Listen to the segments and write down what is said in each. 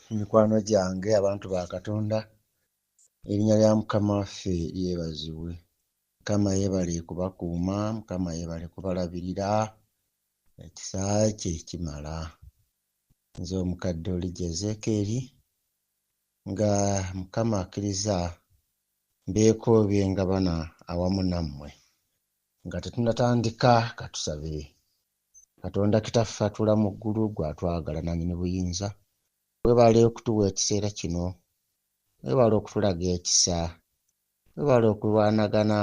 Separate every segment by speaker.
Speaker 1: Mikwano gyange abantu ba Katonda, erinnya lya Mukama waffe lyebazibwe. Mukama yeebale kubakuuma, Mukama yeebale kubalabirira, ekisa kye kimala. Nze omukadde Olijja Ezeekeri nga Mukama akkiriza mbeeko byengabana awamu nammwe nga tetunnatandika katusabe. Katonda Kitaffe atuula mu ggulu gw'atwagala nannyini buyinza, weebale okutuwa ekiseera kino, weebale okutulaga ekisa, weebale okulwanagana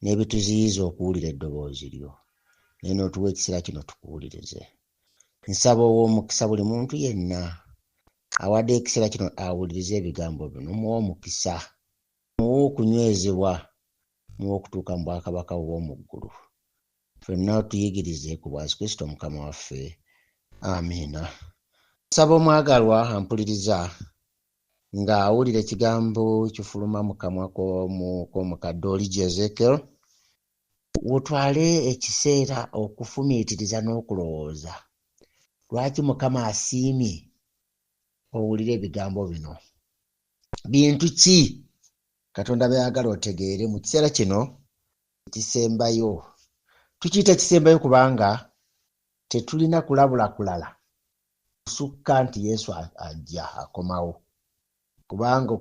Speaker 1: n'ebituziyiza okuwulira eddoboozi lyo, naye n'otuwa ekiseera kino tukuwulirize. Nsaba ow'omukisa buli muntu yenna awadde ekiseera kino awulirize ebigambo bino, muwe omukisa, muwe okunywezebwa, muwe okutuuka mu bwakabaka obw'omu ggulu. Ffenna tuyigirize ku bwa Yesu Kristo Mukama waffe. Amiina. Nsaba omwagalwa ampuliriza nga awulira ekigambo kifuluma mu kamwa k'omukadde Olijja Ezeekeri, otwale ekiseera okufumiitiriza n'okulowooza. Lwaki Mukama asiimye owulire ebigambo bino? Bintu ki Katonda by'ayagala otegeere mu kiseera kino ekisembayo? Tukiyita ekisembayo kubanga tetulina kulabula kulala kusukka nti Yesu ajja akomawo. Kubanga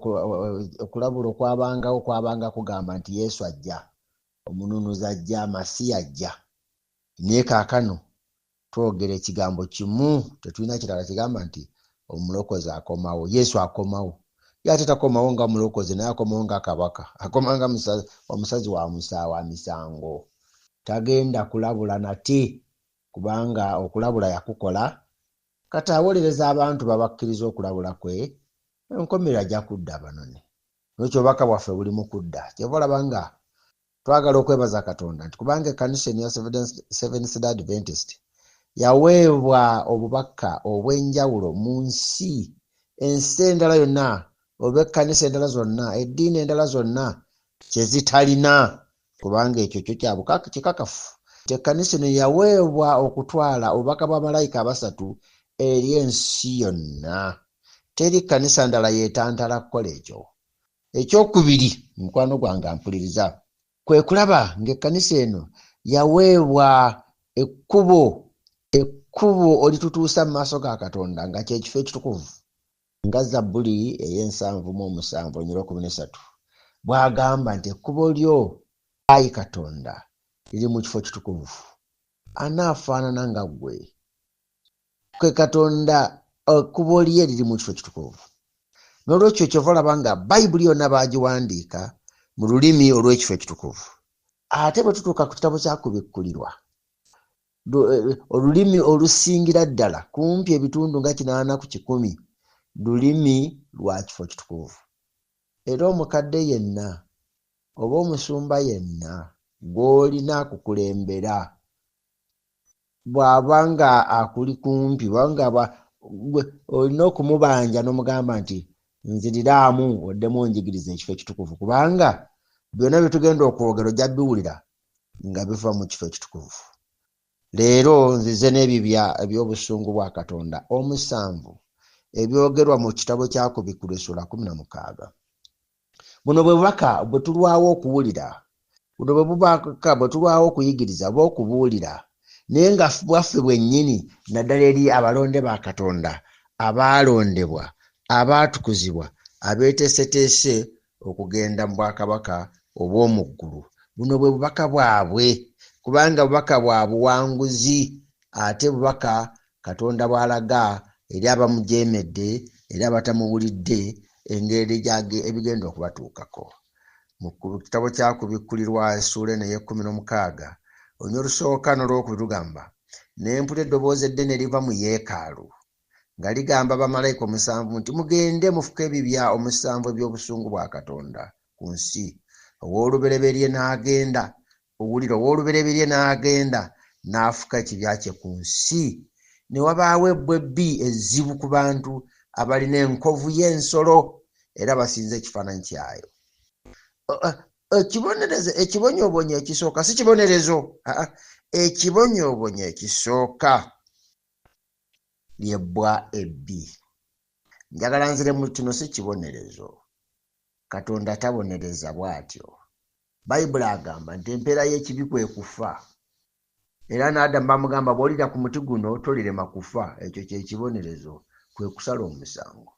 Speaker 1: okulabula okwabangawo kwabanga kugamba nti Yesu ajja, omununuzi ajja, Masiya ajja. Naye kaakano twogera ekigambo kimu, tetulina kirala kigamba nti omulokozi akomawo. Yesu akomawo. Ye ate takomawo nga mulokozi, naye akomawo nga kabaka, akoma nga omusazi wa misango. Tagenda kulabula nate kubanga okulabula yakukola. Kati awolereza abantu babakkiriza okulabula kwe, enkomerero ajja kudda abanone. N'ekyo obubaka bwaffe buli mu kudda. Kyeva olaba nga twagala okwebaza Katonda nti kubanga ekkanisa ya Seventh-day Adventist yaweebwa obubaka obw'enjawulo mu nsi. Ensi endala yonna oba ekkanisa endala zonna, eddiini endala zonna kye zitalina, kubanga ekyo kyo kikakafu. Ekkanisa eno yaweebwa okutwala obubaka bwa malayika abasatu eri ensi yonna. Teri kkanisa ndala yeetantala kukola ekyo. Ekyokubiri, mukwano gwange ampuliriza, kwe kulaba ng'ekkanisa eno yaweebwa ekkubo olitutuusa mu maaso ga Katonda nga kye kifo ekitukuvu, nga Zabbuli ey'ensanvu-mu-7:13 bw'agamba nti ekkubo lyo, Ayi Katonda, liri mu kifo kitukuvu. Anaafaanana nga ggwe? Kwe Katonda ekkubo lye liri mu kifo kitukuvu. N'olwekyo kyova olaba nga Bayibuli yonna baagiwandiika mu lulimi olw'ekifo ekitukuvu. Ate bwe tutuuka ku kitabo kya Kubikkulirwa, olulimi olusingira ddala kumpi ebitundu nga 80 lulimi lwa kifo kitukuvu. Era omukadde yenna oba omusumba yenna gw'olina akukulembera bw'aba nga akuli kumpi, bw'aba nga olina okumubanja n'omugamba nti nziriraamu oddemu onjigiriza ekifo ekitukuvu, kubanga byonna bye tugenda okwogera ojja biwulira nga biva mu kifo ekitukuvu. Leero nzize n'ebibya eby'obusungu bwa Katonda 7 ebyogerwa mu kitabo kya Kubikkulirwa Essula 16. Buno bwe bubaka bwe tulwawo okuwulira, buno bwe bubaka bwe tulwawo okuyigiriza oba okubuulira, naye nga bwaffe bwennyini naddala eri abalonde ba Katonda abaalondebwa, abaatukuzibwa, abeeteeseteese okugenda mu bwakabaka obw'omu ggulu. Buno bwe bubaka bwabwe, kubanga bubaka bwa buwanguzi, ate bubaka Katonda bw'alaga eri abamujeemedde, eri abatamuwulidde, engeri ebigenda okubatuukako. Mu kitabo kya Kubikkulirwa Essula 16 olunya olusooka n'olwokubiri lugamba, ne mpulira eddoboozi eddene eriva mu yeekaalu nga ligamba bamalayika 7 nti mugende mufuke ebibya 7 eby'obusungu bwa Katonda ku nsi. Owoolubereberye n'agenda, owulira, owoolubereberye n'agenda n'afuka ekibya kye ku nsi. Ne wabaawo ebbwebbi ezzibu ku bantu abalina enkovu y'ensolo era basinza ekifaananyi kyayo. Ekibonyoobonyo ekisooka si kibonerezo, ekibonyoobonyo ekisooka ly'ebbwa ebbi. njagala nzire mu kino si kibonerezo. Katonda tabonereza bw'atyo. Bayibuli agamba nti empeera y'ekibi kwe kufa. Era n'Adamu bamugamba bw'olira ku muti guno tolirema kufa. Ekyo kye kibonerezo, kwe kusala omusango.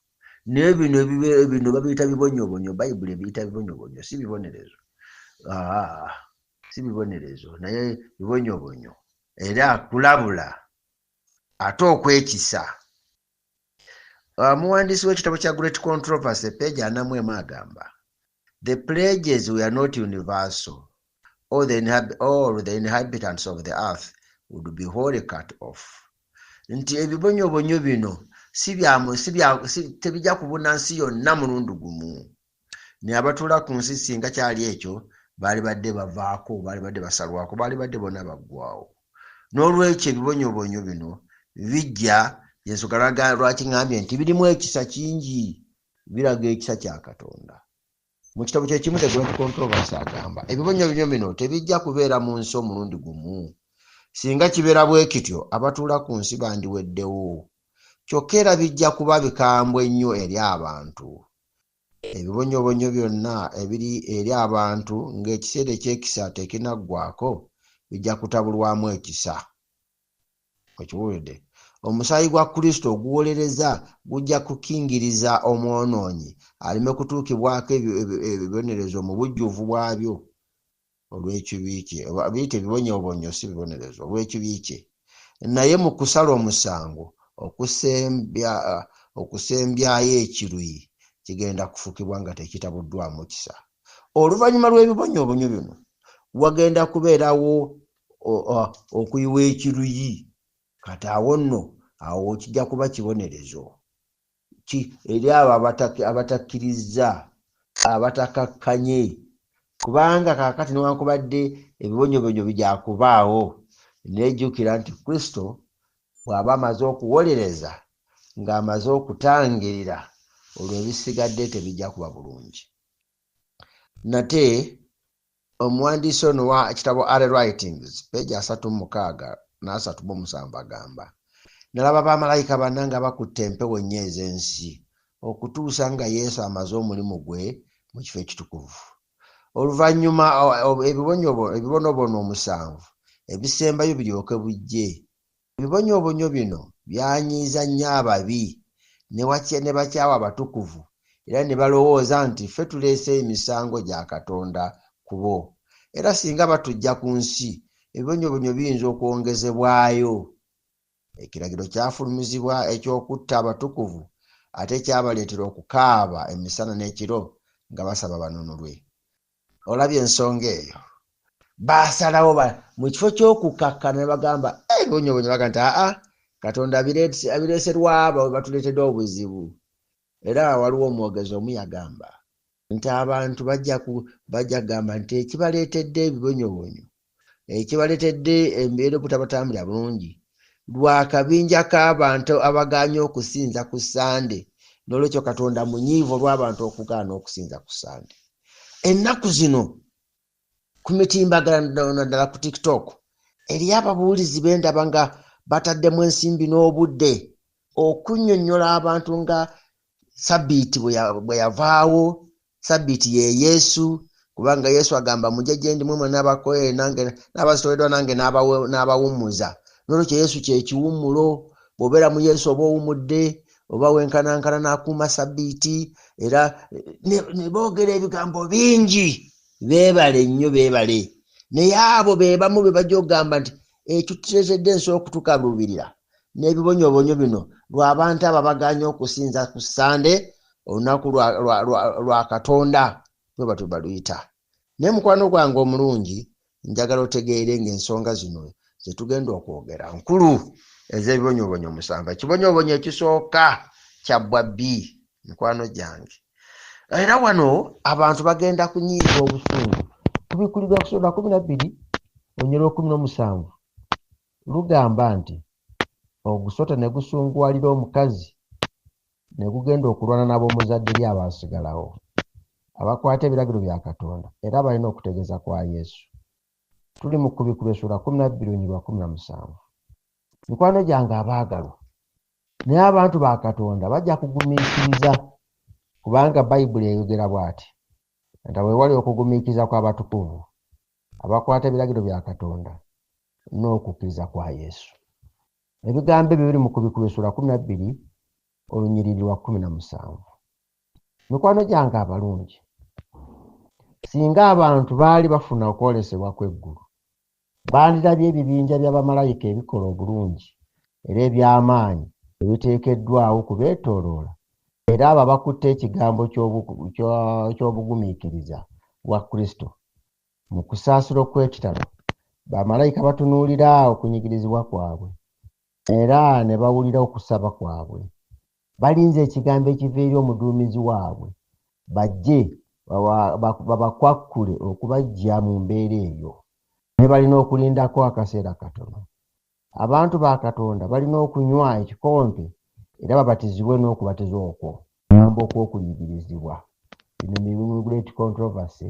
Speaker 1: Naye bino babiyita bibonyobonyo. Bayibuli ebiyita bibonyobonyo, si bibonerezo. Si bibonerezo, naye bibonyobonyo. Era kulabula ate okwekisa. Muwandiisi w'ekitabo kya Great Controversy page 41 agamba the plagues were not universal, or the inhabitants of the earth would be wholly cut off. Nti ebibonyobonyo bino tebijja kubuna nsi yonna mulundi gumu. Ne abatuula ku nsi singa kyali ekyo baali badde bavaako, baali badde basalwako, baali badde bonna baggwawo. N'olwekyo ebibonyobonyo bino bijja Yesu kalaga lwaki ngambye nti birimu ekisa kingi, biraga ekisa kya Katonda. Mu kitabo kyekimu The Great Controversy agamba ebibonyobonyo bino tebijja kubeera mu nsi omulundi gumu. Singa kibeera bwe kityo abatuula ku nsi bandiweddewo. Kyokka era bijja kuba bikambwe ennyo eri abantu. Ebibonyobonyo byonna ebiri eri abantu ng'ekiseera eky'ekisa tekinaggwako bijja kutabulwamu ekisa. Okiwulidde? Omusaayi gwa Kristo oguwolereza gujja kukingiriza omwonoonyi aleme kutuukibwako ebibonerezo mu bujjuvu bwabyo olw'ekibi kye. Biyite ebibonyobonyo si bibonerezo, olw'ekibi kye. Naye mu kusala omusango okusembyayo ekiruyi kigenda kufukibwa nga tekitabuddwamu kisa. Oluvannyuma lw'ebibonyobonyo bino wagenda kubeerawo okuyiwa ekiruyi. Kati awo nno awo kijja kuba kibonerezo eri abo abatakkiriza, abatakakkanye. Kubanga kaakati newankubadde ebibonyobonyo bijja kubaawo, nejjukira nti Kristo bw'aba amaze okuwolereza ng'amaze okutangirira, olwo ebisigadde tebijja kuba bulungi. Nate omuwandiisi ono wa kitabo Early Writings page 36 n'37 agamba nalaba bamalayika banna nga bakutte empewo nnyo ez'ensi okutuusa nga Yesu amaze omulimu gwe mu kifo ekitukuvu. Oluvannyuma ebibonobono 7 ebisembayo biryoke bujje. Ebibonyobonyo bino byanyiiza nnyo ababi ne bakyawa abatukuvu, era ne balowooza nti ffe tuleese emisango gya Katonda ku bo. Era singa batujja ku nsi ebibonyobonyo biyinza okwongezebwayo. Ekiragiro kyafulumizibwa eky'okutta abatukuvu ate kyabaleetera okukaaba emisana n'ekiro nga basaba banunulwe. Olabye ensonga eyo. Baasalawo mu kifo ky'okukakkana ne bagamba ebibonyobonyo baga nti Katonda abireeserwa abo batuleetedde obuzibu. Era waliwo omwogezi omu yagamba nti abantu bajja kugamba nti ekibaleetedde ebibonyobonyo, ekibaleetedde embeera obutabatambulira bulungi, lwakabinja k'abantu abagaanye okusinza ku Sande. N'olwekyo Katonda munyiivu olw'abantu okugaana okusinza ku Sande. Ennaku zino ku mitimbagano naddala ku TikTok eriyo ababuulizi b'endaba nga bataddemu ensimbi n'obudde okunnyonnyola abantu nga Sabbiiti bwe yavaawo. Sabbiiti ye Yesu, kubanga Yesu agamba mujje gye ndi mmwe n'abakoye nange n'abazitoleddwa nange n'abawummuza. N'olwekyo Yesu kye kiwummulo. Bw'obeera mu Yesu oba owummudde, oba wenkanankana n'akuuma Sabbiiti. Era ne boogera ebigambo bingi. Beebale nnyo, beebale. Naye abo be bamu be bajja okugamba nti ekyo tuteesedde ensi okutukaluubirira n'ebibonyobonyo bino lw'abantu abo abagaanye okusinza ku Sande, olunaku lwa Katonda bwe batyo baluyita. Naye mukwano gwange omulungi, njagala otegeere ng'ensonga zino ze tugenda okwogera nkulu ez'ebibonyobonyo 7. Ekibonyobonyo ekisooka kya bwabbi, mikwano gyange. Era wano abantu bagenda kunyiiza obusungu. Tubikulirwa Kusoda 12 Onyero 17 lugamba nti ogusota ne gusunguwalira omukazi ne gugenda okulwana n'ab'omuzadde lye abaasigalawo abakwata ebiragiro bya Katonda era balina okutegeeza kwa Yesu. Tuli mu Kubikulirwa Kusoda 12 Onyero 17. Mikwano gyange abaagalwa,
Speaker 2: naye abantu ba Katonda bajja kugumiikiriza, kubanga Bayibuli eyogera bw'ati nti weewali okugumiikiriza kw'abatukuvu abakwata ebiragiro bya Katonda n'okukkiriza kwa Yesu. Ebigambo ebyo biri mu Kubikkulwa Sura 12 olunyiriri lwa 17. Mikwano gyange abalungi, singa abantu baali bafuna okwolesebwa kw'eggulu, bandirabye ebibinja by'abamalayika ebikola obulungi era eby'amaanyi ebiteekeddwawo kubeetooloola, era abo abakutte ekigambo ky'obugumiikiriza bwa Kristo mu kusaasira okw'ekitalo, bamalayika batunuulira okunyigirizibwa kwabwe era ne bawulira okusaba kwabwe. Balinze ekigambo ekiva eri omuduumizi waabwe bajje babakwakkule okubaggya mu mbeera eyo, ne balina okulindako akaseera katono. Abantu ba Katonda balina okunywa ekikompe era babatizibwe n'okubatizwa okwo kuyamba okw'okuyigirizibwa. Bino mirimu Great Controversy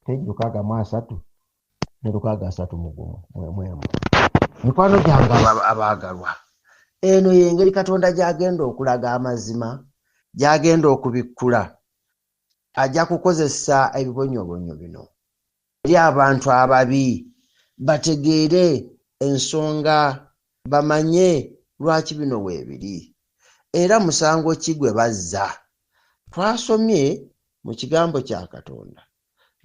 Speaker 2: page 633 ne 631. Mikwano gyange abaagalwa, eno y'engeri Katonda gy'agenda okulaga amazima, gy'agenda okubikkula. Ajja kukozesa ebibonyoobonyo bino eri abantu ababi bategeere ensonga, bamanye lwaki bino weebiri era musango ki gwe bazza. Twasomye mu kigambo kya Katonda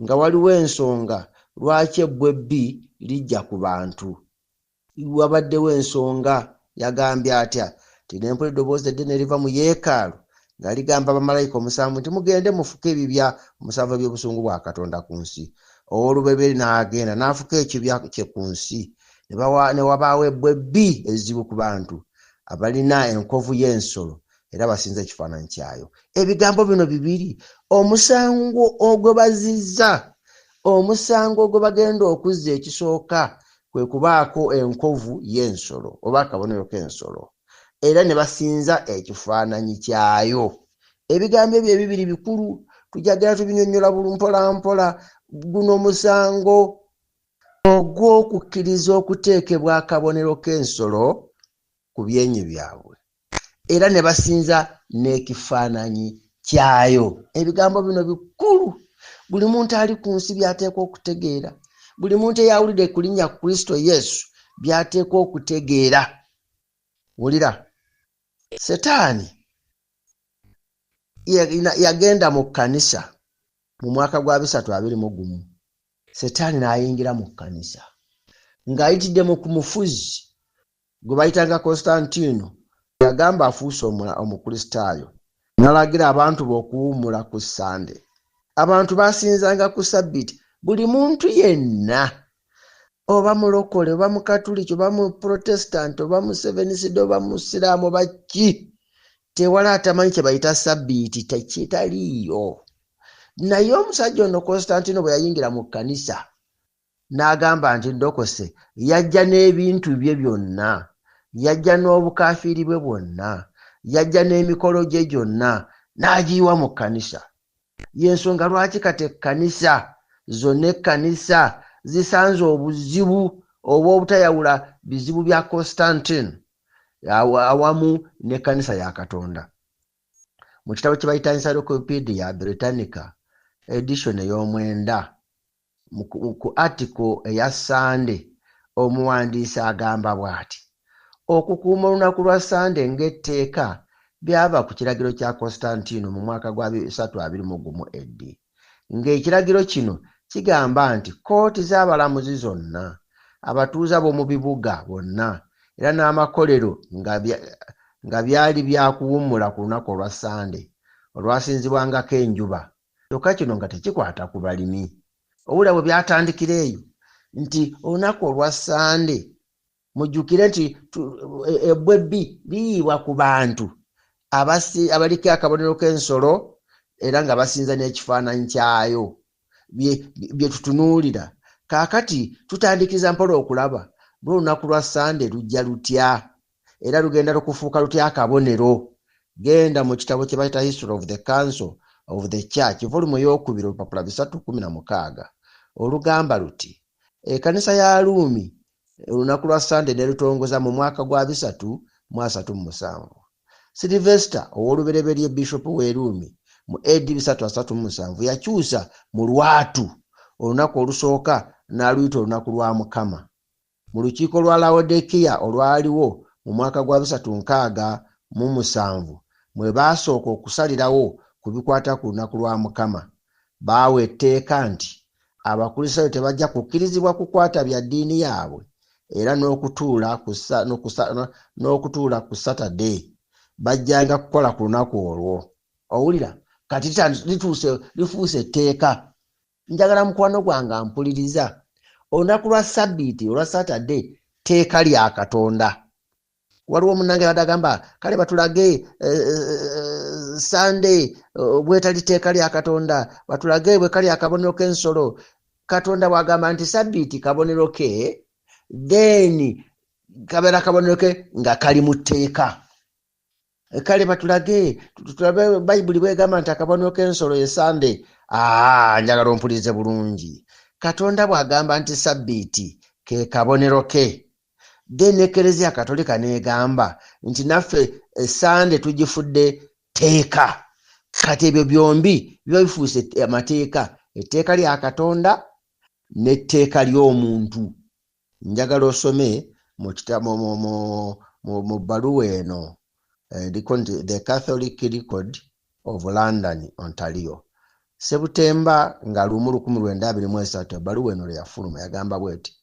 Speaker 2: nga waliwo ensonga lwaki ebbwebbi lijja ku bantu. Wabaddewo ensonga, yagambye atya ti nempulira eddoboozi eddene riva mu yeekaalu nga ligamba abamalayika 7 nti mugende mufuke ebibya 7 by'obusungu bwa Katonda ku nsi. Ow'olubereberye n'agenda n'afuka ekibya kye ku nsi, ne wabaawo ebbwebbi ezzibu ku bantu abalina enkovu y'ensolo era basinza ekifaananyi kyayo. Ebigambo bino bibiri, omusango ogwe bazizza, omusango ogwe bagenda okuzza ekisooka kwe kubaako enkovu y'ensolo oba akabonero k'ensolo era ne basinza ekifaananyi kyayo. Ebigambo ebyo ebibiri bikulu, tujagala tubinyonnyola mpola mpola. Guno omusango ogw'okukkiriza okuteekebwa akabonero k'ensolo ku byenyi byabwe era ne basinza n'ekifaananyi kyayo. Ebigambo bino bikulu, buli muntu ali ku nsi by'ateekwa okutegeera, buli muntu eyawulidde ku linnya Kristo Yesu by'ateekwa okutegeera. Wulira, Setaani yagenda mu kkanisa mu mwaka gwa 321. Setaani n'ayingira mu kkanisa ng'ayitidde mu ku mufuzi gwe bayitanga Konstantino, yagamba afuuse omukristaayo, n'alagira abantu be okuwummula ku Sande. Abantu basinzanga ku Ssabbiiti. Buli muntu yenna, oba mulokole oba mukatuliki oba mu protestant oba mu Seventh Day oba mu Siraamu oba ki, tewali atamanyi kye bayita Ssabbiiti tekitaliiyo. Naye omusajja ono Konstantino bwe yayingira mu kkanisa n'agamba nti ndokose, yajja n'ebintu bye byonna, yajja n'obukafiiri bwe bwonna, yajja n'emikolo gye gyonna n'agiyiwa mu kkanisa. Y'ensonga lwaki kati ekkanisa zonna ekkanisa zisanze obuzibu obw'obutayawula bizibu bya Constantine awamu n'ekkanisa ya Katonda. Mu kitabo kye bayita Encyclopedia Britannica edition ey'omwenda ku article eya Sande, omuwandiisi agamba bw'ati: okukuuma olunaku lwa Sande ng'etteeka byava ku kiragiro kya Constantino mu mwaka gwa 321 AD, ng'ekiragiro kino kigamba nti kooti z'abalamuzi zonna, abatuuze b'omu bibuga bonna era n'amakolero nga byali byakuwummula ku lunaku olwa Sande olwasinzibwangako enjuba, kyokka kino nga tekikwata ku balimi. Owulira bwe byatandikira eyo nti olunaku olwa Sande mujjukire nti ebbwebbi liyiibwa ku bantu abaliko akabonero k'ensolo era nga basinza n'ekifaananyi kyayo bye tutunuulira. Kaakati tutandikiriza mpola okulaba lw'olunaku lwa Sande lujja lutya era lugenda lukufuuka lutya akabonero. Genda mu kitabo kye bayita History of the Council of the Church volume ey'okubiri olupapula 316 olugamba luti ekkanisa ya Ruumi olunaku lwa Sande ne lutongoza mu mwaka gwa 337. Sylvester ow'olubereberye Bishop w'Eruumi mu AD 337 yakyusa mu Lwatu olunaku olusooka n'aluyita olunaku lwa Mukama. Mu lukiiko lwa Laodikiya olwaliwo mu mwaka gwa 367 mwe baasooka okusalirawo ku bikwata ku lunaku lwa Mukama. Baawa etteeka nti abakulisaayo tebajja kukkirizibwa kukwata bya ddiini yaabwe era n'okutuula ku Saturday bajjanga kukola ku lunaku olwo. Owulira kati lifuuse etteeka. Njagala mukwano gwange mpuliriza. Olunaku lwa Sabbiiti olwa Saturday tteeka lya Katonda. Waliwo omunnange badagamba kale batulage Sunday bwetali tteeka lya Katonda, batulage bwe kali akabonero k'ensolo. Katonda bw'agamba nti Sabbiiti kabonero ke, then kabeera kabonero ke nga kali mu tteeka. Kale batulage tulabe Bayibuli bw'egamba nti akabonero k'ensolo ye Sunday. Njagala ompulirize bulungi. Katonda bw'agamba nti Sabbiiti ke kabonero ke, then Eklezia Katolika n'egamba nti naffe Sunday tugifudde tteeka. Kati ebyo byombi biba bifuuse amateeka, etteeka lya Katonda n'etteeka ly'omuntu. Njagala osome mu bbaluwa eno The Catholic Record of London, Ontario. Sebutemba nga 1923 ebbaluwa eno yafuluma yagamba bweti: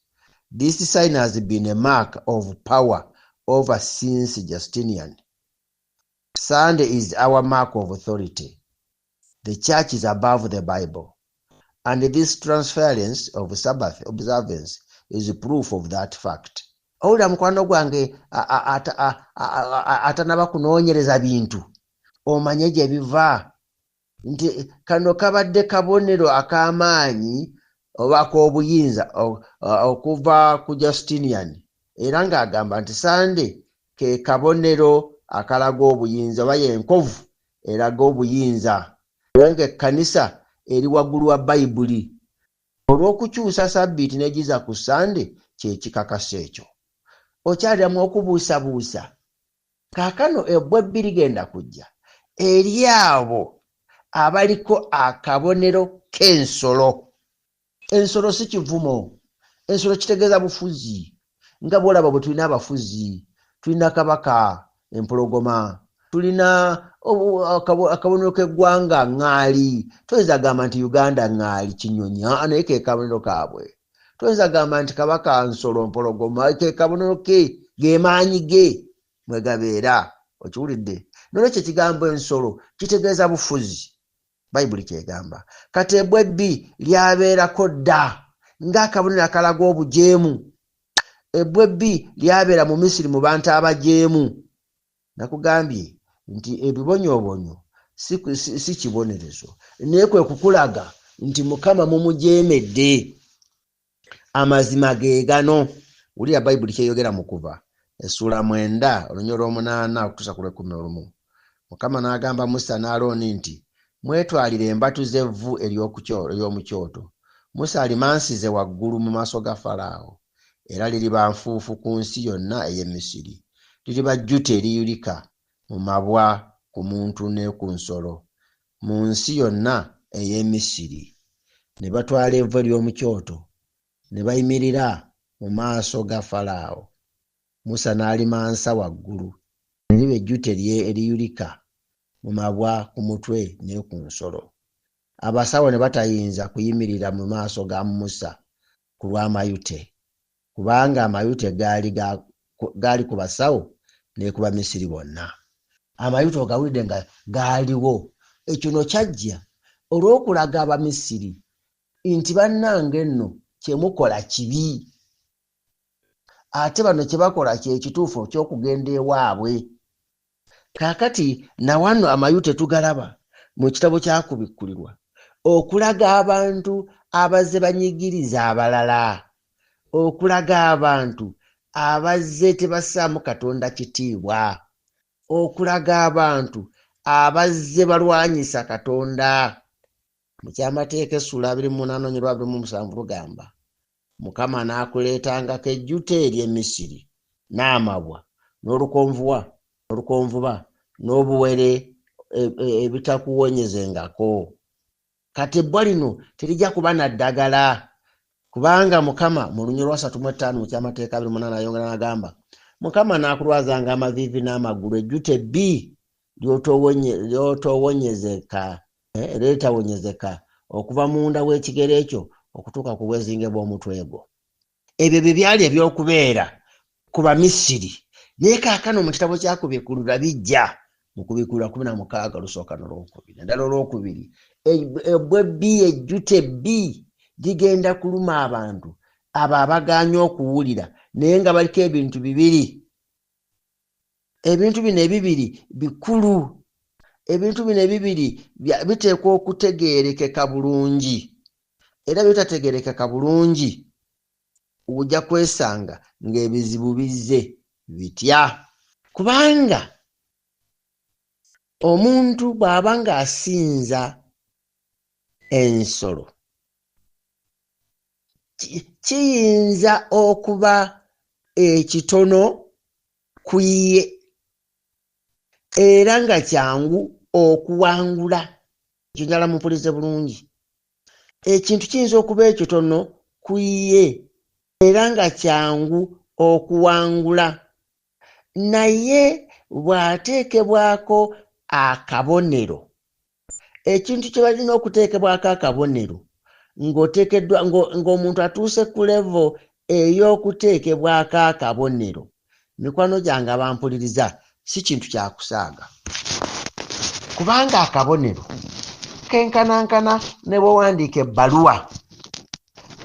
Speaker 2: This sign has been a mark of power over since Justinian. Sunday is our mark of authority. The church is above the Bible. And this transference of Sabbath observance is proof of that fact. Owulira mukwano gwange atanaba kunoonyereza bintu omanye gye biva nti kano kabadde kabonero ak'amaanyi oba ak'obuyinza okuva ku Justinian, era ng'agamba nti Sunday ke kabonero akalaga obuyinza oba yenkovu eraga obuyinza, era ng'ekkanisa eri waggulu wa Bayibuli. Olw'okukyusa Sabbiiti n'egiza ku Sunday kye kikakasa ekyo. Okyaliramu okubuusabuusa. Kaakano ebbwebbi ligenda kujja eri abo abaliko akabonero k'ensolo. Ensolo si kivumo. Ensolo kitegeeza bufuzi. Nga bw'olaba bwe tulina abafuzi, tulina kabaka empologoma, tulina akabonero k'eggwanga ŋŋaali. Toyinza gamba nti Uganda ŋŋaali kinyonyi, naye ke kabonero kaabwe. Toyinza gamba nti kabaka nsolo mpologoma, ke kabonero ke, ge maanyi ge mwe gabeera. Okiwulidde? Nolwekyo ekigambo ensolo kitegeeza bufuzi. Bayibuli kyegamba. Kati ebbwebbi lyabeerako dda ng'akabonero akalaga obujeemu. Ebbwebbi lyabeera mu Misiri mu bantu abajeemu. Nakugambye nti ebibonyoobonyo si kibonerezo, naye kwe kukulaga nti Mukama mumujeemedde. Amazima ge gano. Wulira Bayibuli kyeyogera mu Kuva essula 9 olunyolo 8 okutuusa ku 11. Mukama n'agamba Musa ne Alooni nti mwetwalire embatu z'evvu ery'omu kyoto. Musa alimansize waggulu mu maaso ga Falaawo, era liriba nfuufu ku nsi yonna ey'e Misiri. Liriba jjuta eriyulika mu mabwa ku muntu ne ku nsolo mu nsi yonna ey'e Misiri. Ne batwala evvu ery'omu kyoto ne bayimirira mu maaso ga Falaawo. Musa n'alimansa waggulu, ne liba ejjuta eriyulika mu mabwa ku mutwe ne ku nsolo. Abasawo ne batayinza kuyimirira mu maaso ga Musa ku lw'amayute, kubanga amayute gaali ku basawo ne ku Bamisiri bonna. Amayute ogawulidde nga gaaliwo. Ekyo no kyajja olw'okulaga Abamisiri nti bannange nno kye mukola kibi, ate bano kye bakola kye kituufu ky'okugenda ewaabwe. Kaakati na wano amayute tugalaba mu kitabo kyakubikkulirwa okulaga abantu abazze banyigiriza abalala, okulaga abantu abazze tebassaamu Katonda kitiibwa, okulaga abantu abazze balwanyisa Katonda. Mu kyamateeka essula 28:27 lugamba Mukama n'akuleetangako ejjuta ery'e Misiri n'amabwa n'olukonvuba n'obuwere ebitakuwonyezengako. Kati ebbwa lino terijja kuba na ddagala kubanga Mukama mu Lunnyo lwa 35 mu kyamateeka 28 ayongera n'agamba Mukama n'akulwazanga amaviivi n'amagulu ejjute bbi ly'otowonyezeka leetawonyezeka okuva munda w'ekigere ekyo okutuuka ku bwezinge bw'omutwe gwo. Ebyo bye byali ebyokubeera ku Bamisiri naye kaakano mu kitabo kya Kubikululwa bijja mu Kubikululwa 16 lusooka n'olwokubiri. Eddala olwokubiri ebbwa ebbi ejjute ebbi ligenda kuluma abantu abo abagaanye okuwulira naye nga baliko ebintu bibiri. Ebintu bino ebibiri bikulu. Ebintu bino ebibiri biteekwa okutegeerekeka bulungi era bitategeerekeka bulungi ojja kwesanga ng'ebizibu bizze bitya. Kubanga omuntu bw'aba ng'asinza ensolo kiyinza okuba ekitono ku ye era nga kyangu okuwangula. Ekyo njala mumpulirize bulungi. Ekintu kiyinza okuba ekitono ku ye era nga kyangu okuwangula naye bw'ateekebwako akabonero. Ekintu kye balina okuteekebwako akabonero ng'omuntu atuuse ku levo ey'okuteekebwako akabonero, mikwano gyange abampuliriza, si kintu kya kusaaga kubanga akabonero kenkanankana ne bw'owandiika ebbaluwa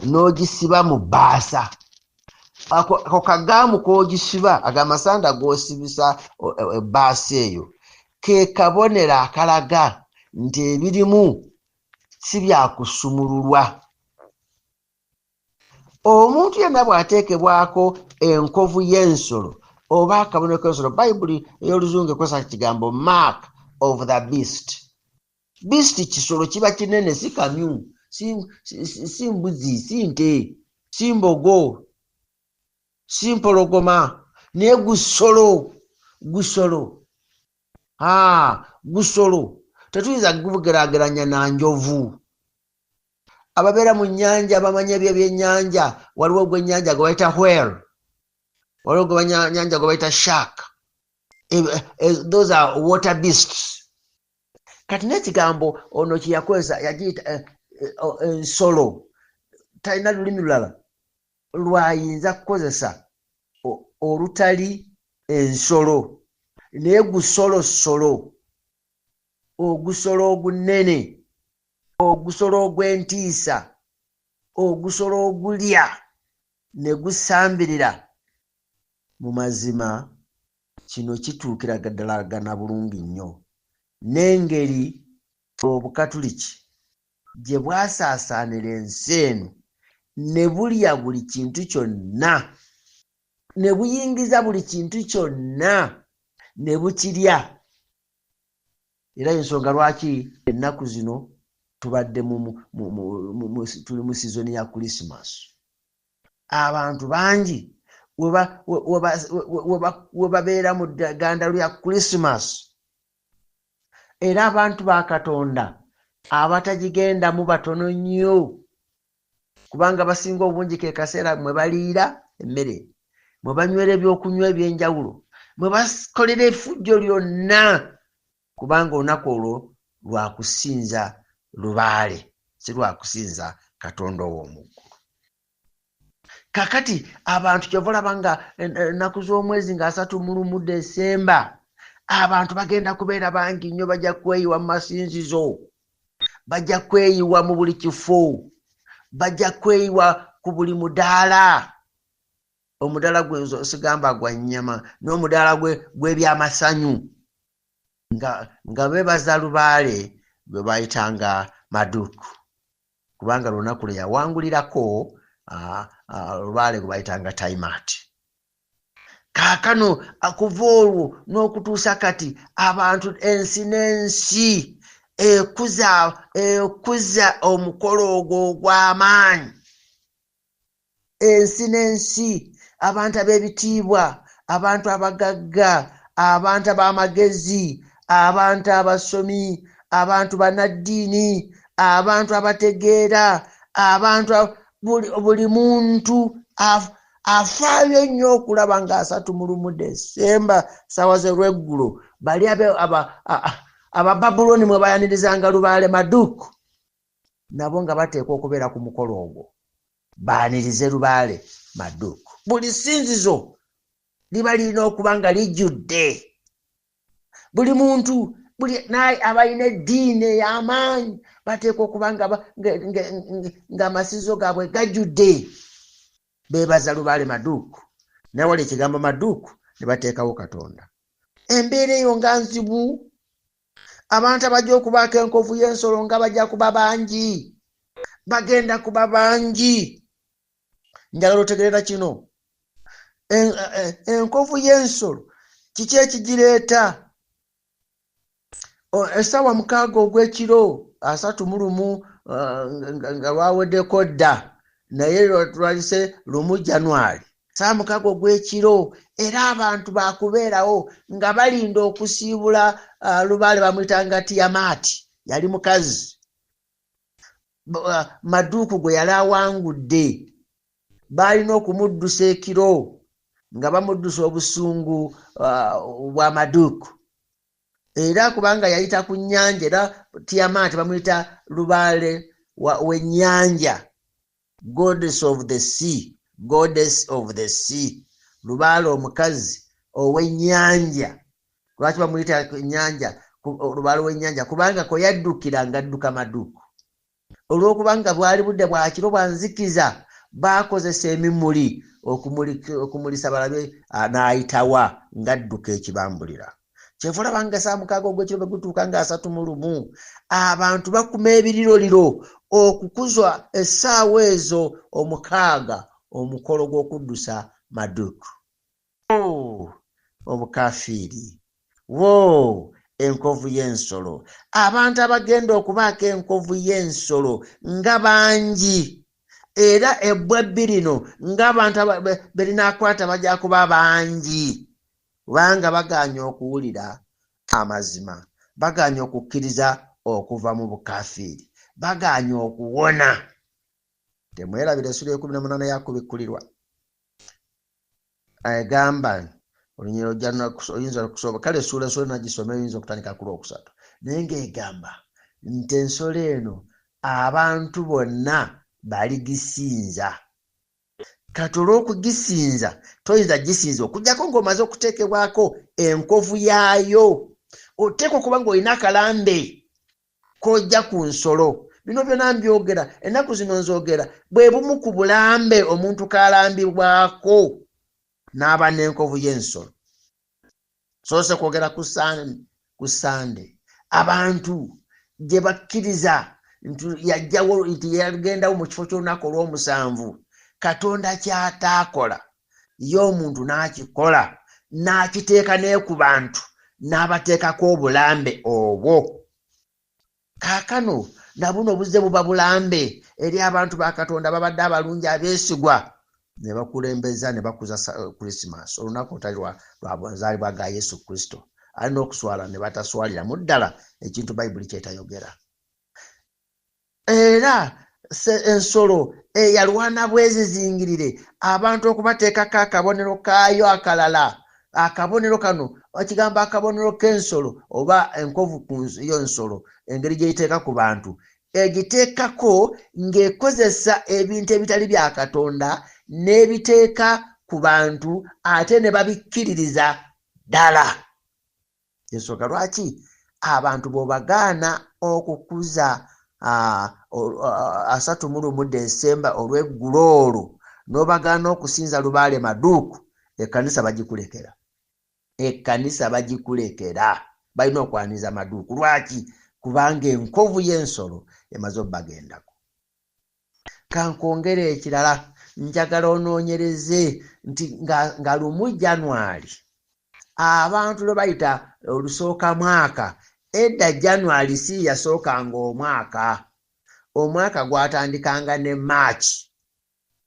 Speaker 2: n'ogisiba mu bbaasa. Ako kagaamu k'ogisiba agamasanda g'osibisa ebbaasa eyo ke kabonero akalaga nti ebirimu si byakusumululwa. Omuntu yenna bw'ateekebwako enkovu y'ensolo oba akabonero k'ensolo, Bayibuli ey'Oluzungu ekozesa ekigambo mark of the beast. Beast kisolo kiba kinene, si kamyu, si mbuzi, si nte, si mbogo, si mpologoma, naye gusolo. Tetuyinza kugeraageranya na njovu. Ababeera mu nnyanja bamanyi ebyo ebyennyanja. Waliwo ogw'ennyanja gwe bayita whale, waliwo ogw'ennyanja gwe bayita shark. Those are water beasts. Kati n'ekigambo ono kye yakozesa yagiyita ensolo. Talina lulimi lulala lwayinza kukozesa olutali ensolo, naye gusolosolo, ogusolo ogunene, ogusolo ogw'entiisa, ogusolo ogulya ne gusambirira. Mu mazima kino kituukira ddalagana bulungi nnyo n'engeri Obukatuliki gye bwasaasaanira ensi eno ne bulya buli kintu kyonna, ne buyingiza buli kintu kyonna ne bukirya. Era ensonga lwaki ennaku zino tubadde tuli mu sizoni ya Krismasi. Abantu bangi we babeera mu ddaganda lya Krismasi era abantu ba Katonda abatagigendamu batono nnyo kubanga basinga obungi ke kaseera mwe baliira emmere, mwe banywera ebyokunywa eby'enjawulo, mwe bakolera effujjo lyonna kubanga olunaku olwo lwa kusinza lubaale, si lwa kusinza Katonda ow'omuggulu. Kakati abantu kyova olaba nga ennaku z'omwezi nga 31 Desemba abantu bagenda kubeera bangi nnyo, bajja kweyiwa mu masinzizo, bajja kweyiwa mu buli kifo, bajja kweyiwa ku buli mudaala. Omudaala gwe sigamba gwa nnyama n'omudaala gw'ebyamasanyu nga beebaza lubaale gwe bayitanga maduku kubanga lunaku lwe yawangulirako lubaale gwe bayitanga taimati. Kaakano kuva olwo n'okutuusa kati abantu ensi n'ensi ekuza omukolo ogwo ogw'amaanyi. Ensi n'ensi, abantu ab'ebitiibwa, abantu abagagga, abantu ab'amagezi, abantu abasomi, abantu banaddiini, abantu abategeera, abantu buli muntu afaayo ennyo okulaba nga 31 Desemba ssaawa z'olweggulo bali Abababuloni mwe bayanirizanga Lubaale Maduuku nabo nga bateekwa okubeera ku mukolo ogwo baanirize Lubaale Maduuku. Buli ssinzizo liba lirina okuba nga lijjudde. Buli muntu abalina eddiini ey'amaanyi bateekwa okuba nga amasizo gaabwe gajjudde. Beebaza Lubaale Maduuku naye wali ekigambo Maduuku ne bateekawo Katonda. Embeera eyo nga nzibu. Abantu abajja okubaako enkovu y'ensolo nga bajja kuba bangi, bagenda kuba bangi. Njagala otegeera kino, enkovu y'ensolo kiki ekigireeta? Essaawa 6 ogw'ekiro 31 nga lwaweddeko dda naye lwalise 1 January, ssaawa 6 ogw'ekiro, era abantu bakubeerawo nga balinda okusiibula Lubaale bamuyitanga Tiyamaati, yali mukazi. Maduuku gwe yali awangudde baalina okumuddusa ekiro nga bamuddusa obusungu bwa Maduuku, era kubanga yayita ku nnyanja, era Tiyamaati bamuyita Lubaale w'ennyanja, goddess of the sea, goddess of the sea, Lubaale omukazi ow'ennyanja. Lwaki bamuyita ennyanja, Lubaale w'ennyanja? Kubanga kwe yaddukira ng'adduka Maduuku. Olw'okubanga bwali budde bwa kiro bwa nzikiza, baakozesa emimuli okumulisa balabe n'ayitawa ng'adduka ekibambulira. Kyevu olaba nga ssaawa 6 ogw'ekiro bwe gutuuka nga 31, abantu bakuma ebiriroliro okukuzwa essaawa ezo 6 omukolo gw'okuddusa Maduuku. Obukafiiri! Enkovu y'ensolo! Abantu abagenda okubaako enkovu y'ensolo nga bangi, era ebbwebbi lino ng'abantu berinakwata bajja kuba bangi, kubanga bagaanye okuwulira amazima, bagaanye okukkiriza okuva mu bukafiiri, bagaanye okuwona. Temwerabira Essula 18 yakubikkulirwa egamba oyinza okusoma, kale essula nagisoma oyinza okutandika ku Lwokusatu, naye ng'egamba nti ensolo eno abantu bonna baligisinza. Kati olw'okugisinza toyinza gisinza okugyako ng'omaze okuteekebwako enkovu yaayo. Oteekwa okuba ng'olina akalambe k'ojja ku nsolo. Bino byonna mbyogera, ennaku zino nzogera bwe bumu ku bulambe omuntu k'alambibwako n'aba n'enkovu y'ensolo. Soose kwogera ku Sande abantu gye bakkiriza nti yajjawo nti yagendawo mu kifo ky'olunaku olw'omusanvu, Katonda ky'ataakola ye omuntu n'akikola, n'akiteeka ne ku bantu n'abateekako obulambe obwo. Kaakano na buno buzze buba bulambe eri abantu ba Katonda babadde abalungi abeesigwa, ne bakulembeza ne bakuza Krismas, olunaku olutali lwa bwazaalibwa ga Yesu Kristo. Alina okuswala ne bataswalira mu ddala ekintu Bayibuli kyetayogera. Era ensolo eyalwana bwezizingirire abantu okubateekako akabonero kaayo akalala. Akabonero kano ekigamba akabonero k'ensolo oba enkovu y'ensolo, engeri gy'eyiteeka ku bantu, egiteekako ng'ekozesa ebintu ebitali bya Katonda n'ebiteeka ku bantu ate ne babikkiririza ddala. Ensonga lwaki abantu bw'obagaana okukuza 31 Desemba olw'eggulo olwo n'obagaana okusinza Lubaale Maduuku, ekkanisa bagikulekera. Ekkanisa bagikulekera, balina okwaniriza Maduuku. Lwaki? Kubanga enkovu y'ensolo emaze obbagendako. Kankwongere ekirala, njagala onoonyereze nti nga 1 January abantu lwe bayita olusooka mwaka, edda January si yasookanga omwaka. Omwaka gwatandikanga ne March,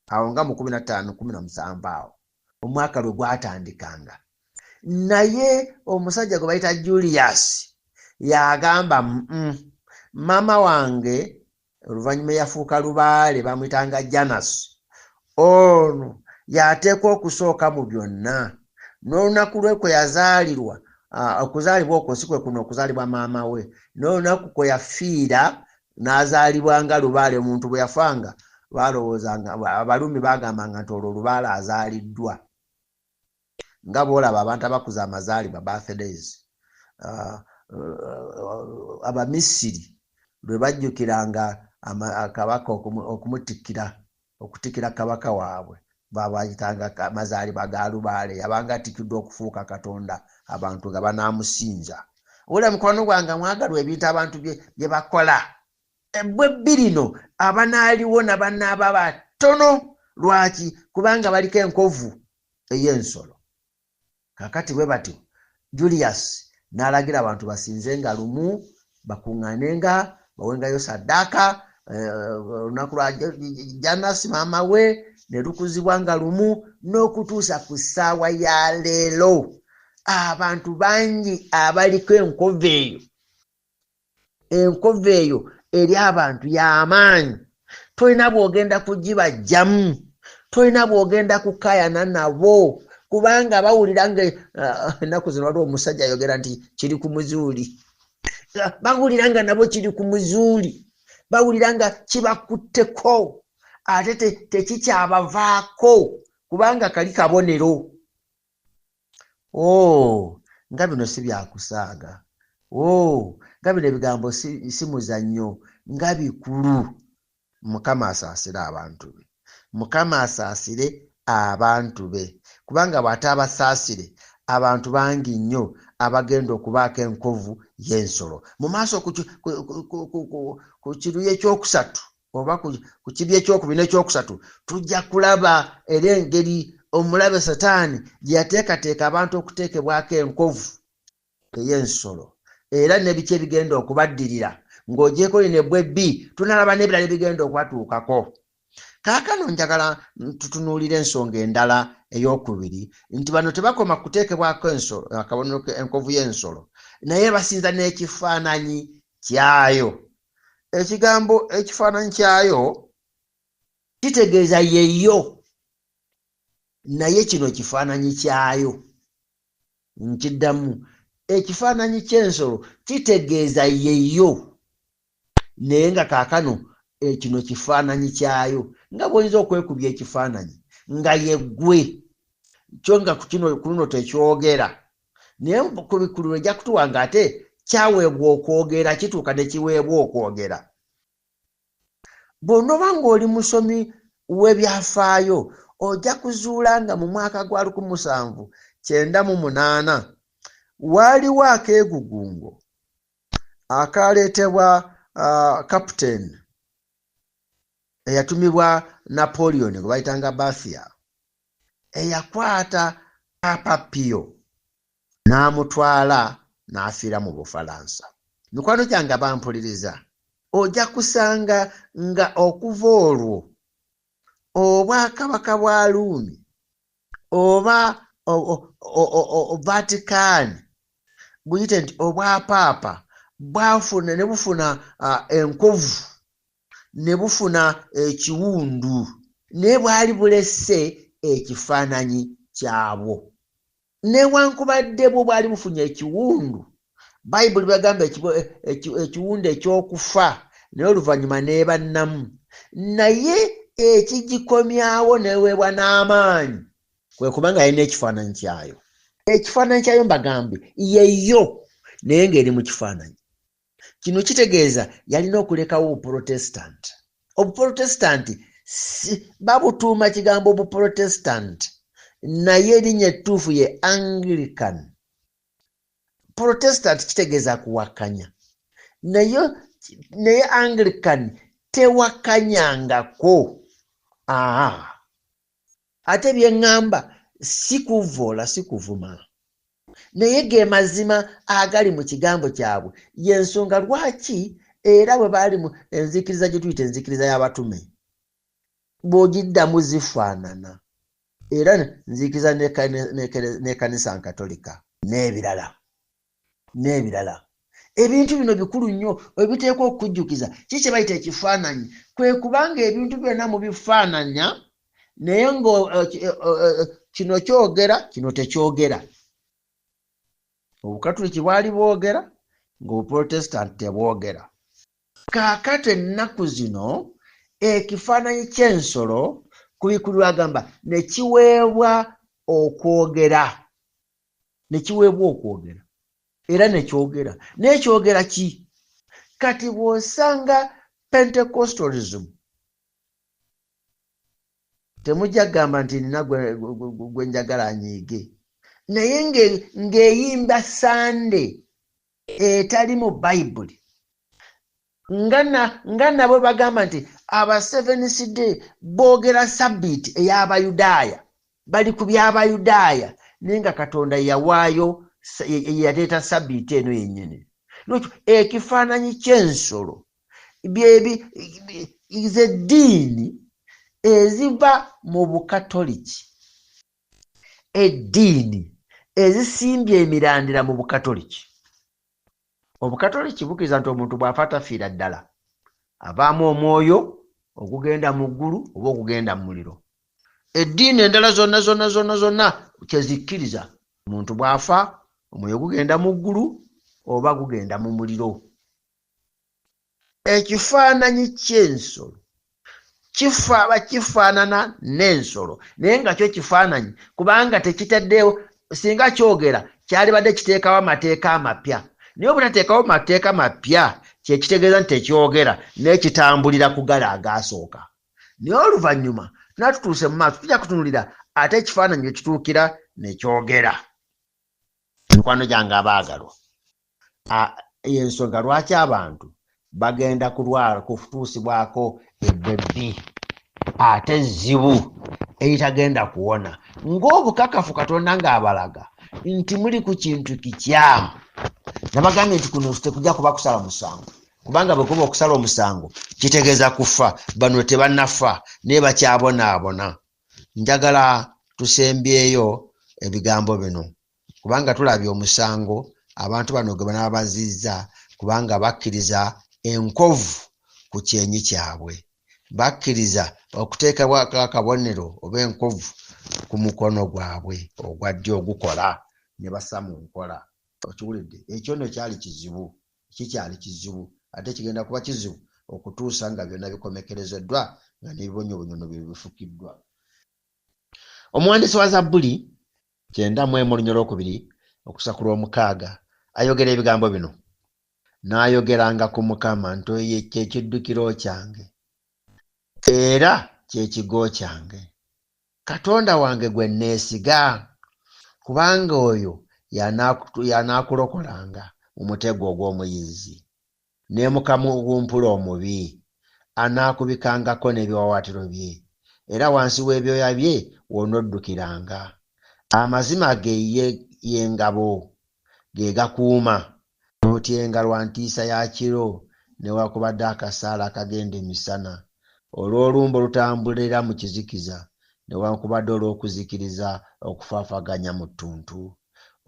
Speaker 2: awo nga mu 15-17 awo omwaka lwe gwatandikanga. naye omusajja gwe bayita Julius yagamba mama wange oluvannyuma yafuuka lubaale bamuyitanga Janasi ono yateekwa okusooka mu byonna n'olunaku lwe kwe yazaalirwa okuzaalibwa okwo si kwe kuno okuzaalibwa maama we n'olunaku kwe yafiira n'azaalibwa nga lubaale omuntu bwe yafanga balowoozanga abalumi bagambanga nti olwo lubaale azaaliddwa nga boolaba abantu abakuza amazaalibwa birthdays abamisiri lwe bajjukiranga kabaka okutikkira kabaka waabwe babayitanga amazaalibwa ga lubaale yabanga atikiddwa okufuuka katonda abantu nga banaamusinza wula mukwano gwange mwagalwa ebintu abantu bye bakola bwe birino abanaaliwo nabanaaba batono lwaki kubanga baliko enkovu ey'ensolo kakati bwe batyo Julius n'alagira abantu basinzenga lumu bakuŋŋaanenga bawengayo saddaaka olunaku lwa Janasi maama we ne lukuzibwa nga lumu n'okutuusa ku ssaawa ya leero abantu bangi abaliko enkovu eyo eri abantu y'amaanyi tolina bw'ogenda kugibajjamu tolina bw'ogenda kukaayana nabo kubanga bawulira nga ennaku zino waliwo omusajja ayogera nti kiri ku muzuuli bawulira nga nabo kiri ku muzuuli bawulira nga kibakutteko ate tekikyabavaako kubanga kali kabonero nga bino si byakusaaga nga bino ebigambo si muzannyo nga bikulu Mukama asaasire abantu be Mukama asaasire abantu be kubanga bw'ate abasaasire abantu bangi nnyo abagenda okubaako enkovu y'ensolo mu maaso ku kiruyi ekyokusatu oba ku kibi ekyokubiri n'ekyokusatu tujja kulaba era engeri omulabe Sataani gye yateekateeka abantu okuteekebwako enkovu ey'ensolo era n'ebiki ebigenda okubaddirira ng'ogyeko ne bwebbi tunalaba n'ebirala ebigenda okubatuukako. Kaakano njagala tutunuulira ensonga endala ey'okubiri nti bano tebakoma kuteekebwako ensolo akabonero enkovu y'ensolo naye basinza n'ekifaananyi kyayo. Ekigambo ekifaananyi kyayo kitegeeza yeyo naye kino kifaananyi kyayo nkiddamu ekifaananyi ky'ensolo kitegeeza yeyo naye nga kaakano kino kifaananyi kyayo nga bw'oyinza okwekubya ekifaananyi nga yeggwe kyo nga kuno tekyogera naye ku bikuliro ejja kutuwa nga ate kyaweebwa okwogera kituuka ne kiweebwa okwogera. Bw'onooba ng'oli musomi w'ebyafaayo ojja kuzuula nga mu mwaka gwa 1798 waaliwo akeegugungo akaleetebwa kapiteeni eyatumibwa Napoleon gwe bayitanga Bafia eyakwata Papa Pio n'amutwala n'afiira mu Bufalansa. Mikwano gyange bampuliriza ojja kusanga nga okuva olwo obwakabaka bwa Ruumi oba Vatican buyite nti obwa Paapa bwafuna ne bufuna enkovu ne bufuna ekiwundu naye bwali bulesse ekifaananyi kyabwo. Newankubadde bwo bwali bufunye ekiwundu Bayibuli bagamba ekiwundu ekyokufa naye oluvannyuma neebannamu naye ekigikomyawo neweebwa n'amaanyi kwe kubanga yalina ekifaananyi kyayo. Ekifaananyi kyayo mbagambye yeyo naye ng'eri mu kifaananyi. Kino kitegeeza yalina okulekawo obuprotestant. Obuprotestant babutuuma kigambo obuprotestant naye erinnya ettuufu ye Anglican. Protestant kitegeeza kuwakanya naye Anglican tewakanyangako. Ate byeŋŋamba si kuvoola si kuvuma naye ge mazima agali mu kigambo kyabwe y'ensonga lwaki era bwe baali mu enzikiriza gye tuyita enzikiriza y'abatume bw'ogiddamu zifaanana era nzikiriza n'ekkanisa nkatolika n'ebirala. Ebintu bino bikulu nnyo ebiteekwa okujjukiza. Kiki bayita ekifaananyi? Kwe kubanga ebintu byonna mu bifaananya naye nga kino kyogera kino tekyogera. Obukatoliki bwali bwogera ng'obuprotestant tebwogera. Kaakati ennaku zino ekifaananyi ky'ensolo kubikulirwa agamba ne kiweebwa okwogera era nekyogera. Nekyogera ki? Kati bw'osanga Pentecostalism temujja kugamba nti nina gwe njagala anyiige, naye ng'eyimba Sande etali mu Bayibuli nga nabo bagamba nti aba Seventh Day boogera sabbiiti ey'Abayudaaya, bali ku by'Abayudaaya, naye nga Katonda yawaayo yateeta sabbiiti eno yennyini. Lwekyo ekifaananyi ky'ensolo z'eddiini eziva mu Bukatoliki, eddiini ezisimbye emirandira mu Bukatoliki. Obukatoliki bukkiriza nti omuntu bw'afa tafiira ddala, avaamu omwoyo ogugenda mu ggulu oba ogugenda mu muliro. Eddiini endala zonna kyezikkiriza, omuntu bw'afa omwoyo gugenda mu ggulu oba gugenda mu muliro. Ekifaananyi ky'ensolo kifaanana n'ensolo, naye nga kyo kifaananyi kubanga tekitaddewo. Singa kyogera kyalibadde kiteekawo amateeka amapya, naye obutateekawo mateeka mapya kyekitegeeza nti tekyogera naye kitambulira ku gali agaasooka. Naye oluvannyuma natutuuse mu maaso tujja kutunuulira ate ekifaananyi ekituukira ne kyogera. Mikwano gyange abaagalwa, y'ensonga lwaki abantu bagenda kutuusibwako ebbebbi ate ezzibu eritagenda kuwona, ng'obukakafu Katonda ng'abalaga nti muli ku kintu kikyamu. Nabagambye nti kuno tekujja kuba kusala musango, kubanga bwe kuba okusala omusango kitegeeza kufa. Bano tebannafa naye bakyabonaabona. Njagala tusembyeyo ebigambo bino kubanga tulabye omusango abantu bano gwe banabazizza, kubanga bakkiriza enkovu ku kyenyi kyabwe, bakkiriza okuteekebwako akabonero oba enkovu ku mukono gwabwe ogwa ddyo ogukola ne bassa mu nkola. Okiwulidde? Ekyo nno kyali kizibu, kikyali kizibu, ate kigenda kuba kizibu okutuusa nga byonna bikomekerezeddwa nga n'ebibonyobonyo bye bifukiddwa. Omuwandiisi wa Zabbuli 9:2 ayogera ebigambo bino: n'ayogeranga ku Mukama nti oyo kye kiddukiro kyange era kye kigo kyange, Katonda wange gwe neesiga, kubanga oyo y'anaakulokolanga mu mutego ogw'omuyizzi ne mu kamugumpula omubi. Anaakubikangako n'ebiwaawaatiro bye, era wansi w'ebyoya bye w'onoddukiranga. Amazima ge y'engabo ge gakuuma, n'otyenga lwa ntiisa ya kiro newaakubadde akasaala akagenda emisana, olw'olumba olutambulira mu kizikiza newaakubadde olw'okuzikiriza okufaafaganya mu ttuntu.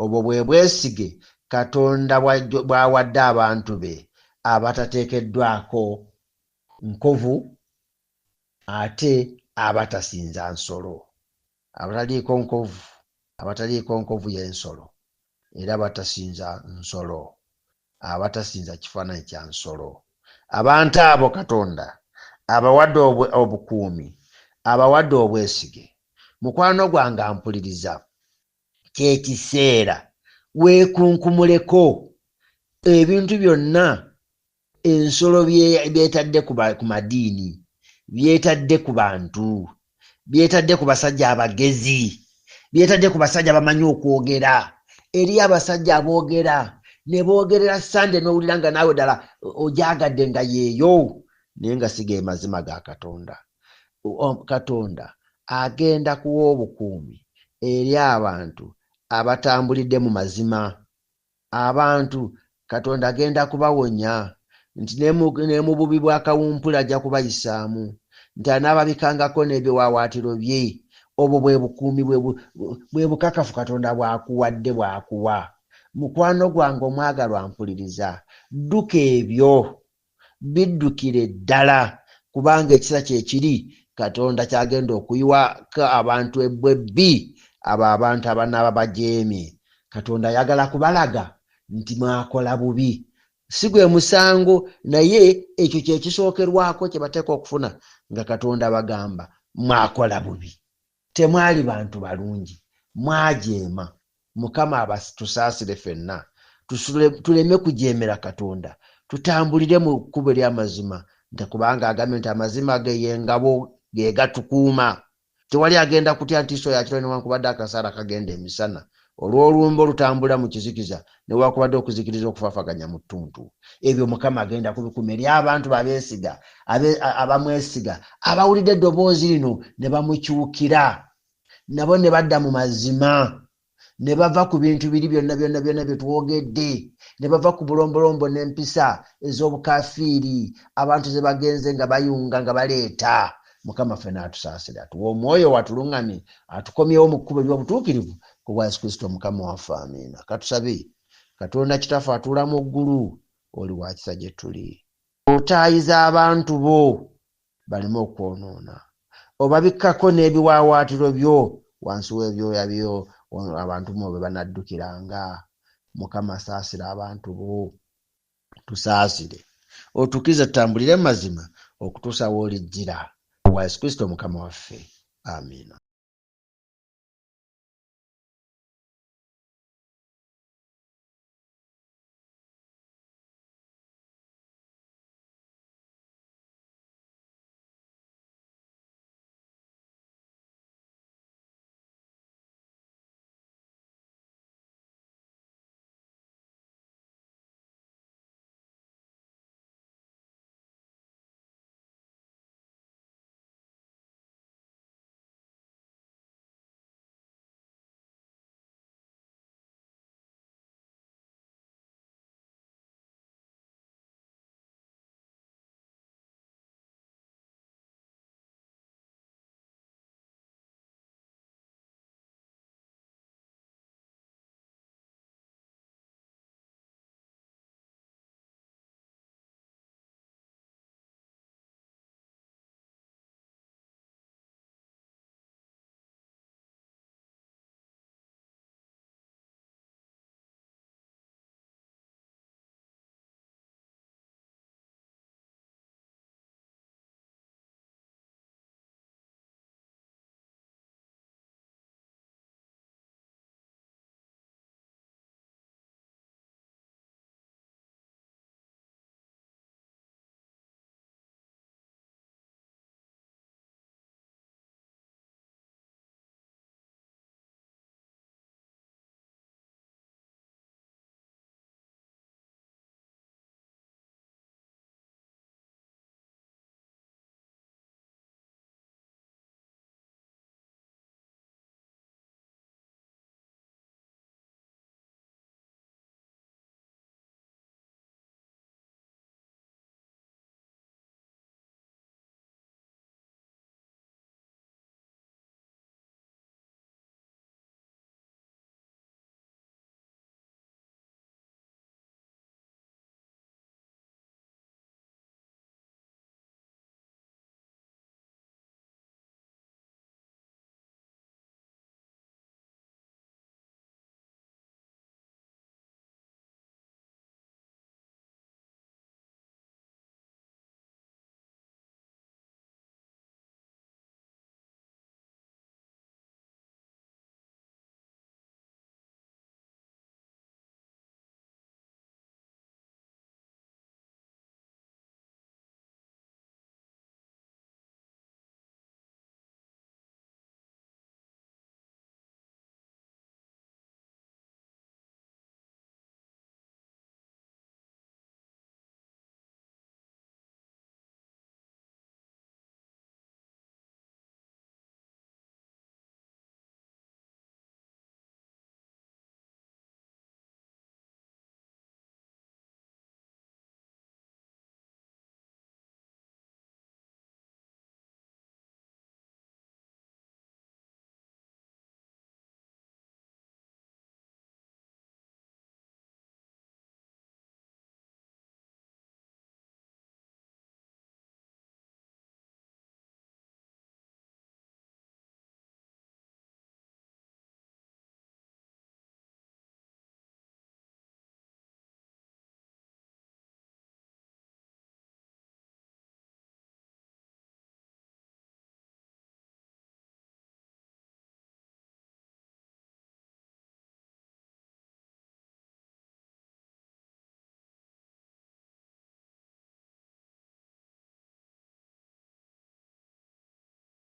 Speaker 2: Obwo bwe bwesige Katonda bw'awadde abantu be abatateekeddwako nkovu ate abatasinza nsolo. Abataliiko nkovu y'ensolo, era abatasinza nsolo, abatasinza kifaananyi kya nsolo. Abantu abo Katonda abawadde obukuumi, abawadde obwesige. Mukwano gwange ampuliriza, kye kiseera weekunkumuleko ebintu byonna ensolo byetadde ku madiini, byetadde ku bantu, byetadde ku basajja abagezi, byetadde ku basajja bamanyi okwogera. Eri abasajja aboogera ne boogerera Sande n'owulira nga naawe ddala ogyagadde nga yeeyo, naye nga si ge mazima ga Katonda. Katonda agenda kuwa obukuumi eri abantu abatambulidde mu mazima. Abantu Katonda agenda kubawonya nti ne mu bubi bwa kawumpula ajja kubayisaamu, nti anaababikangako n'ebiwaawaatiro bye obwo bwe bukuumi bwe bukakafu Katonda bw'akuwa. Mukwano gwange omwagalwa mpuliriza, dduka ebyo, biddukire ddala, kubanga ekisa kye kiri Katonda kyagenda okuyiwaka abantu ebbwebbi, abo abantu abanaaba bajeemye. Katonda ayagala kubalaga nti mwakola bubi. Si gwe musango, naye ekyo kye kisookerwako kye bateeka okufuna, nga Katonda bagamba mwakola bubi. Temwali bantu balungi, mwajeema. Mukama tusaasire ffenna, tuleme kujeemera Katonda, tutambulire mu kkubo ery'amazima, nti kubanga agambye nti amazima ge y'engabo ge gatukuuma. Tewali agenda kutya ntiiso ya kiro newankubadde akasaala kagenda emisana. Olw'olumba olutambula mu kizikiza newankubadde okuzikiriza okufaafaganya mu ttuntu. Ebyo Mukama agenda kubikuuma eri abantu babeesiga, abamwesiga, abawulidde eddoboozi lino ne bamukyukira, nabo ne badda mu mazima, ne bava ku bintu biri byonna bye twogedde, ne bava ku bulombolombo n'empisa ez'obukafiiri abantu ze bagenze nga bayunga nga baleeta. Mukama ffenna atusaasire, atuwa omwoyo watuluŋŋamye, atukomyewo mu kkubo ery'obutuukirivu ku bwa Yesu Kristo Mukama waffe. Amiina. Katusabe. Katonda Kitaffe atuula mu ggulu, oli wa kisa gye tuli. Otaayiza abantu bo baleme okwonoona, obabikkako n'ebiwaawaatiro byo wansi w'ebyoya byo, abantu mo bwe banaddukiranga. Mukama saasira abantu bo, tusaasire, otukize tutambulire mu mazima okutuusa w'olijjira. Wa Yesu Kristo Mukama waffe. Amiina.